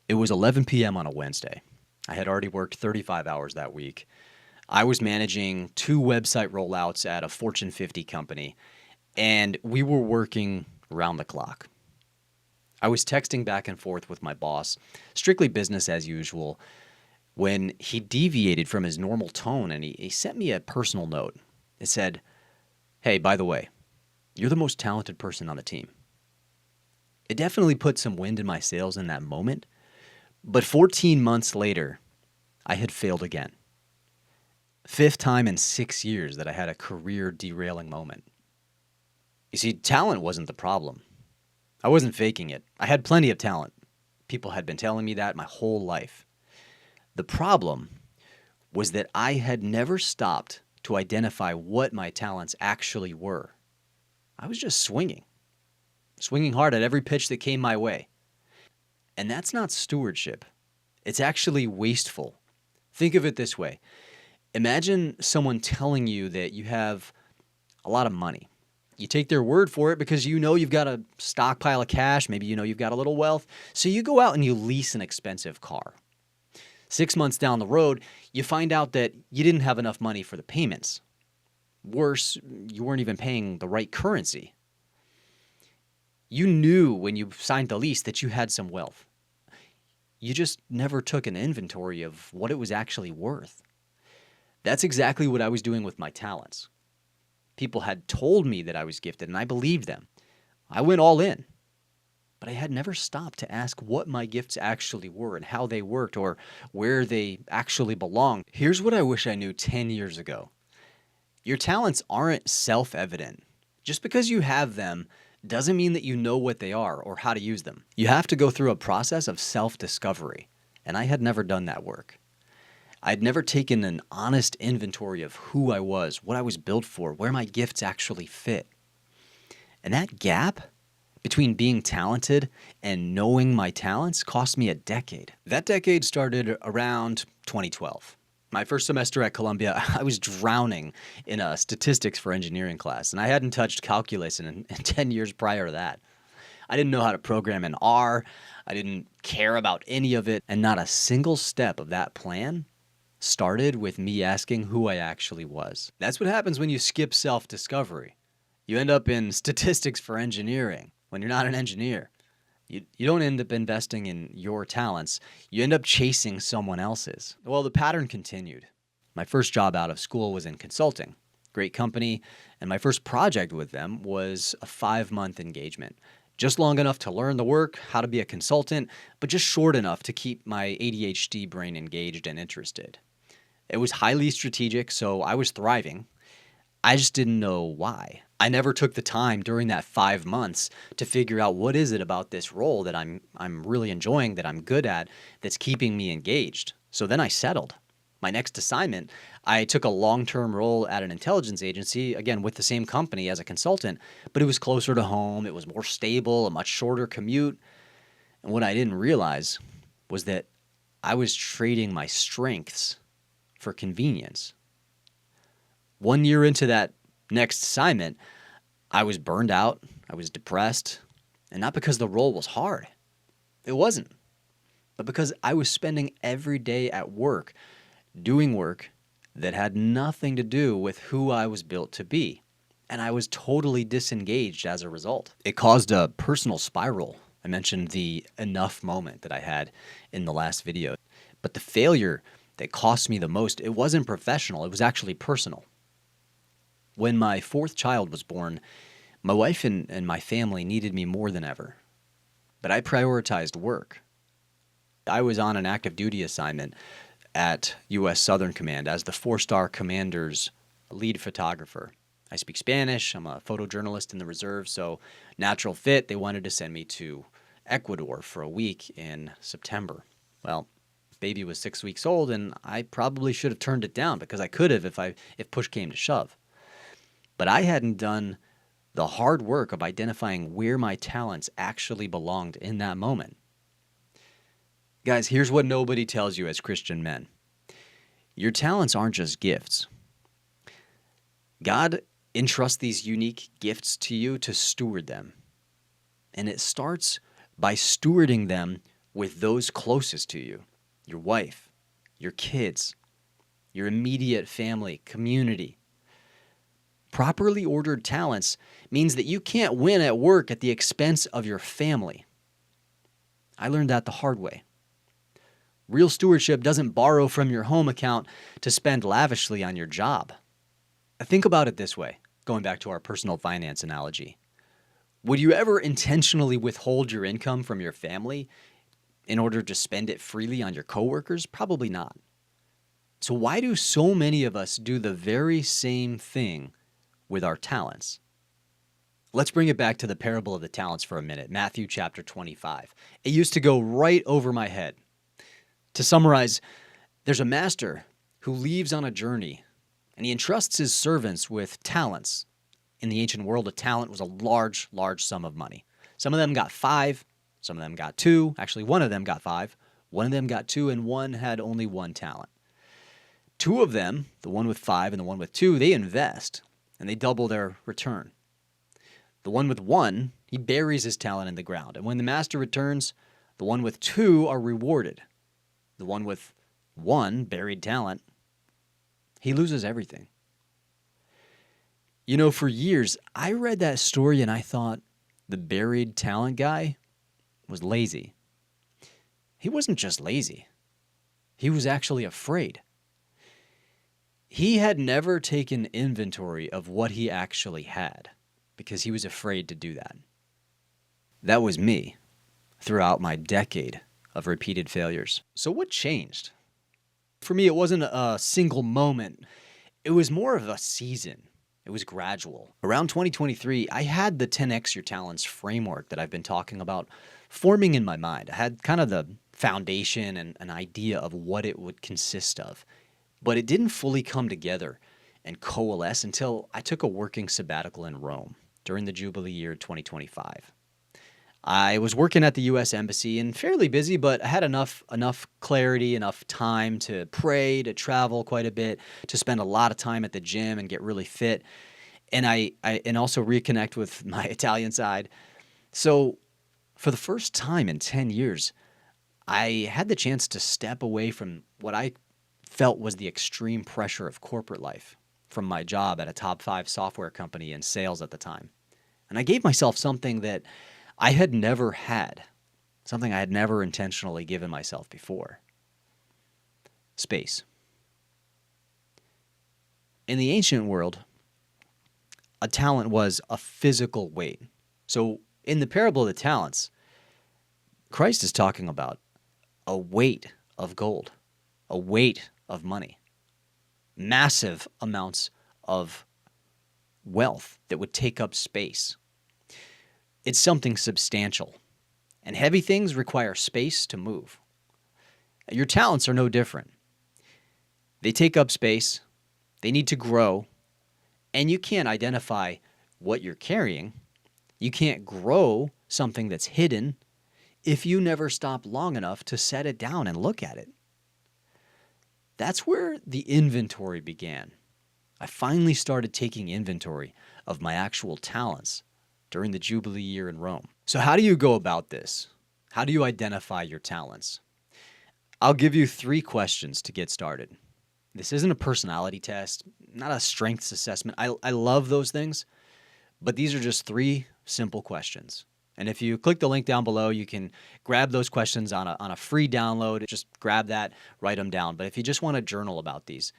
It was 11 p.m. on a Wednesday. I had already worked 35 hours that week. I was managing 2 website rollouts at a Fortune 50 company, and we were working around the clock. I was texting back and forth with my boss, strictly business as usual, when he deviated from his normal tone and he sent me a personal note. It said, "Hey, by the way, you're the most talented person on the team." It definitely put some wind in my sails in that moment, but 14 months later, I had failed again. 5th time in 6 years that I had a career derailing moment. You see, talent wasn't the problem. I wasn't faking it. I had plenty of talent. People had been telling me that my whole life. The problem was that I had never stopped to identify what my talents actually were. I was just swinging hard at every pitch that came my way. And that's not stewardship. It's actually wasteful. Think of it this way. Imagine someone telling you that you have a lot of money. You take their word for it because you know you've got a stockpile of cash, maybe you know you've got a little wealth, so you go out and you lease an expensive car. 6 months down the road, you find out that you didn't have enough money for the payments. Worse, you weren't even paying the right currency. You knew when you signed the lease that you had some wealth. You just never took an inventory of what it was actually worth. That's exactly what I was doing with my talents. People had told me that I was gifted, and I believed them. I went all in. But I had never stopped to ask what my gifts actually were and how they worked or where they actually belonged. Here's what I wish I knew 10 years ago. Your talents aren't self-evident. Just because you have them doesn't mean that you know what they are or how to use them. You have to go through a process of self-discovery, and I had never done that work. I'd never taken an honest inventory of who I was, what I was built for, where my gifts actually fit. And that gap between being talented and knowing my talents cost me a decade. That decade started around 2012. My first semester at Columbia, I was drowning in a statistics for engineering class, and I hadn't touched calculus in 10 years prior to that. I didn't know how to program in R. I didn't care about any of it, and not a single step of that plan started with me asking who I actually was. That's what happens when you skip self-discovery. You end up in statistics for engineering when you're not an engineer. You don't end up investing in your talents. You end up chasing someone else's. Well, the pattern continued. My first job out of school was in consulting. Great company, and my first project with them was a 5-month engagement. Just long enough to learn the work, how to be a consultant, but just short enough to keep my ADHD brain engaged and interested. It was highly strategic, so I was thriving. I just didn't know why. I never took the time during that 5 months to figure out what is it about this role that I'm really enjoying, that I'm good at, that's keeping me engaged. So then I settled. My next assignment, I took a long-term role at an intelligence agency, again with the same company as a consultant, but it was closer to home, it was more stable, a much shorter commute. And what I didn't realize was that I was trading my strengths for convenience. 1 year into that next assignment, I was burned out, I was depressed, and not because the role was hard. It wasn't. But because I was spending every day at work doing work that had nothing to do with who I was built to be. And I was totally disengaged as a result. It caused a personal spiral. I mentioned the enough moment that I had in the last video. But the failure that cost me the most, it wasn't professional, it was actually personal. When my 4th child was born, my wife and my family needed me more than ever. But I prioritized work. I was on an active duty assignment at U.S. Southern Command as the 4-star commander's lead photographer. I speak Spanish, I'm a photojournalist in the reserve, so natural fit, they wanted to send me to Ecuador for a week in September. Well, baby was 6 weeks old, and I probably should have turned it down because I could have if push came to shove. But I hadn't done the hard work of identifying where my talents actually belonged in that moment. Guys, here's what nobody tells you as Christian men. Your talents aren't just gifts. God entrusts these unique gifts to you to steward them. And it starts by stewarding them with those closest to you, your wife, your kids, your immediate family, community. Properly ordered talents means that you can't win at work at the expense of your family. I learned that the hard way. Real stewardship doesn't borrow from your home account to spend lavishly on your job. Think about it this way, going back to our personal finance analogy. Would you ever intentionally withhold your income from your family in order to spend it freely on your coworkers? Probably not. So why do so many of us do the very same thing with our talents? Let's bring it back to the parable of the talents for a minute, Matthew chapter 25. It used to go right over my head. To summarize, there's a master who leaves on a journey, and he entrusts his servants with talents. In the ancient world, a talent was a large, large sum of money. Some of them got 5, some of them got 2. Actually, one of them got 5, one of them got 2, and one had only 1 talent. 2 of them, the one with 5 and the one with 2, they invest, and they double their return. The one with 1, he buries his talent in the ground, and when the master returns, the one with 2 are rewarded. The one with 1 buried talent, he loses everything. You know, for years, I read that story and I thought the buried talent guy was lazy. He wasn't just lazy. He was actually afraid. He had never taken inventory of what he actually had because he was afraid to do that. That was me throughout my decade of repeated failures. So what changed? For me, it wasn't a single moment. It was more of a season. It was gradual. Around 2023, I had the 10x Your Talents framework that I've been talking about forming in my mind. I had kind of the foundation and an idea of what it would consist of, but it didn't fully come together and coalesce until I took a working sabbatical in Rome during the Jubilee year 2025. I was working at the U.S. Embassy and fairly busy, but I had enough clarity, enough time to pray, to travel quite a bit, to spend a lot of time at the gym and get really fit, and I also reconnect with my Italian side. So for the first time in 10 years, I had the chance to step away from what I felt was the extreme pressure of corporate life from my job at a top 5 software company in sales at the time. And I gave myself something that I had never had, something I had never intentionally given myself before. Space. In the ancient world, a talent was a physical weight. So in the parable of the talents, Christ is talking about a weight of gold, a weight of money, massive amounts of wealth that would take up space. It's something substantial, and heavy things require space to move. Your talents are no different. They take up space, they need to grow, and you can't identify what you're carrying. You can't grow something that's hidden if you never stop long enough to set it down and look at it. That's where the inventory began. I finally started taking inventory of my actual talents during the Jubilee year in Rome. So how do you go about this? How do you identify your talents? I'll give you 3 questions to get started. This isn't a personality test, not a strengths assessment. I love those things, but these are just 3 simple questions. And if you click the link down below, you can grab those questions on a free download. Just grab that, write them down. But if you just want to journal about these,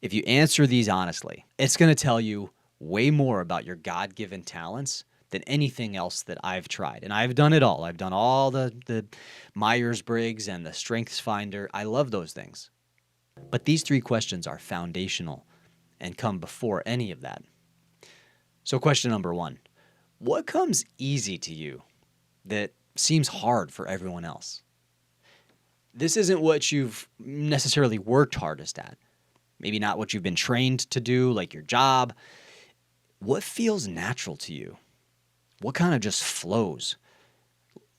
if you answer these honestly, it's going to tell you way more about your God-given talents than anything else that I've tried. And I've done it all. I've done all the Myers-Briggs and the Strengths Finder. I love those things. But these 3 questions are foundational and come before any of that. So question number 1, what comes easy to you that seems hard for everyone else? This isn't what you've necessarily worked hardest at. Maybe not what you've been trained to do, like your job. What feels natural to you? What kind of just flows?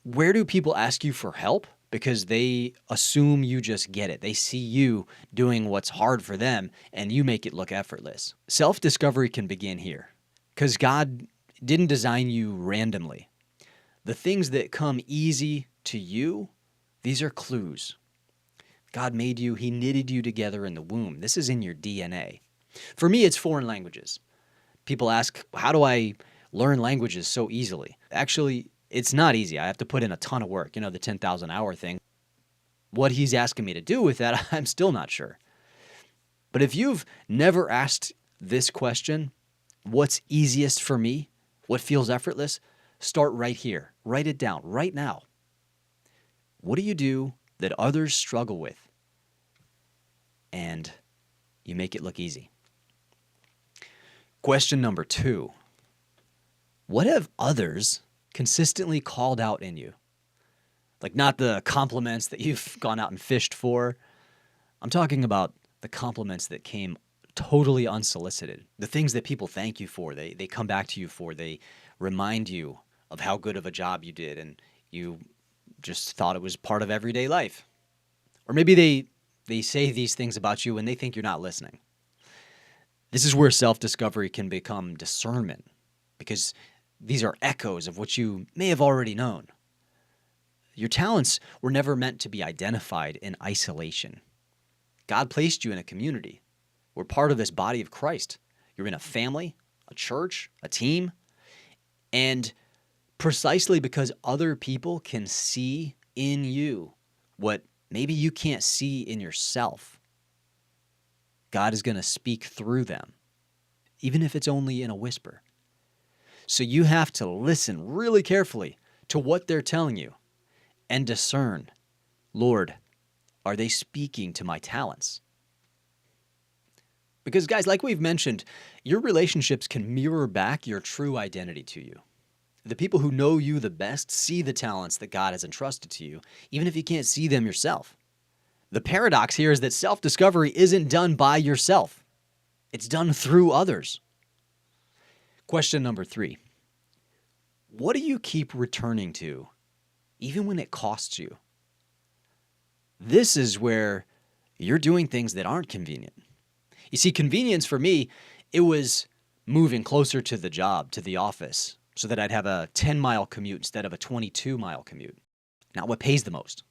Where do people ask you for help? Because they assume you just get it. They see you doing what's hard for them, and you make it look effortless. Self-discovery can begin here, because God didn't design you randomly. The things that come easy to you These are clues. God made you. He knitted you together in the womb. This is in your DNA. For me, it's foreign languages. People ask, how do I learn languages so easily? Actually, it's not easy. I have to put in a ton of work, the 10,000 hour thing. What he's asking me to do with that, I'm still not sure. But if you've never asked this question, what's easiest for me? What feels effortless? Start right here. Write it down right now. What do you do that others struggle with? And you make it look easy. Question number 2. What have others consistently called out in you? Like, not the compliments that you've gone out and fished for. I'm talking about the compliments that came totally unsolicited. The things that people thank you for, they come back to you for. They remind you of how good of a job you did, and you just thought it was part of everyday life. Or maybe they say these things about you and they think you're not listening. This is where self-discovery can become discernment, because these are echoes of what you may have already known. Your talents were never meant to be identified in isolation. God placed you in a community. We're part of this body of Christ. You're in a family, a church, a team. And precisely because other people can see in you what maybe you can't see in yourself, God is going to speak through them, even if it's only in a whisper. So you have to listen really carefully to what they're telling you and discern, Lord, are they speaking to my talents? Because, guys, like we've mentioned, your relationships can mirror back your true identity to you. The people who know you the best see the talents that God has entrusted to you, even if you can't see them yourself. The paradox here is that self-discovery isn't done by yourself. It's done through others. Question number 3. What do you keep returning to, even when it costs you? This is where you're doing things that aren't convenient. You see, convenience for me, it was moving closer to the job, to the office, so that I'd have a 10-mile commute instead of a 22-mile commute. Not what pays the most.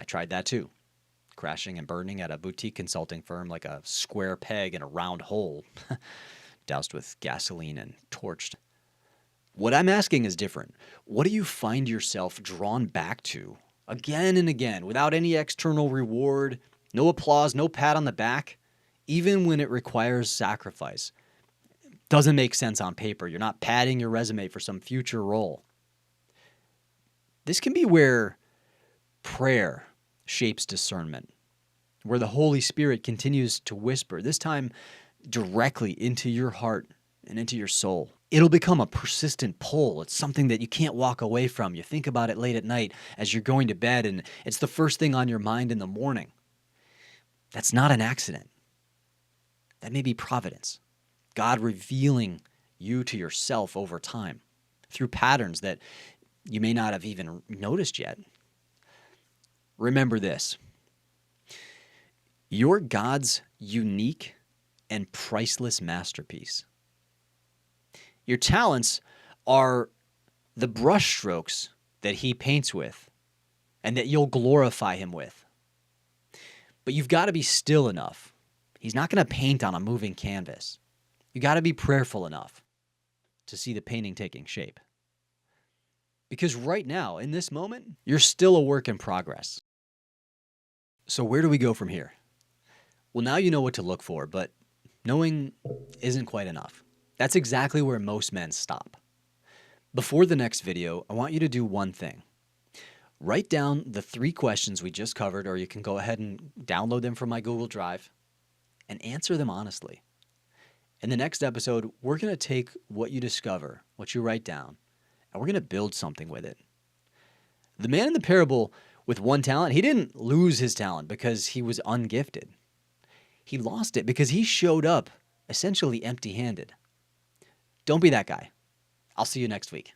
I tried that too. Crashing and burning at a boutique consulting firm like a square peg in a round hole, doused with gasoline and torched. What I'm asking is different. What do you find yourself drawn back to again and again without any external reward, no applause, no pat on the back, even when it requires sacrifice? Doesn't make sense on paper. You're not padding your resume for some future role. This can be where prayer shapes discernment, where the Holy Spirit continues to whisper, this time directly into your heart and into your soul. It'll become a persistent pull. It's something that you can't walk away from. You think about it late at night as you're going to bed, and it's the first thing on your mind in the morning. That's not an accident. That may be providence. God revealing you to yourself over time through patterns that you may not have even noticed yet. Remember this. You're God's unique and priceless masterpiece. Your talents are the brushstrokes that He paints with and that you'll glorify Him with. But you've got to be still enough. He's not going to paint on a moving canvas. You got to be prayerful enough to see the painting taking shape. Because right now, in this moment, you're still a work in progress. So where do we go from here? Well, now you know what to look for, but knowing isn't quite enough. That's exactly where most men stop. Before the next video, I want you to do one thing. Write down the 3 questions we just covered, or you can go ahead and download them from my Google Drive and answer them honestly. In the next episode, we're going to take what you discover, what you write down, and we're going to build something with it. The man in the parable with 1 talent, he didn't lose his talent because he was ungifted. He lost it because he showed up essentially empty-handed. Don't be that guy. I'll see you next week.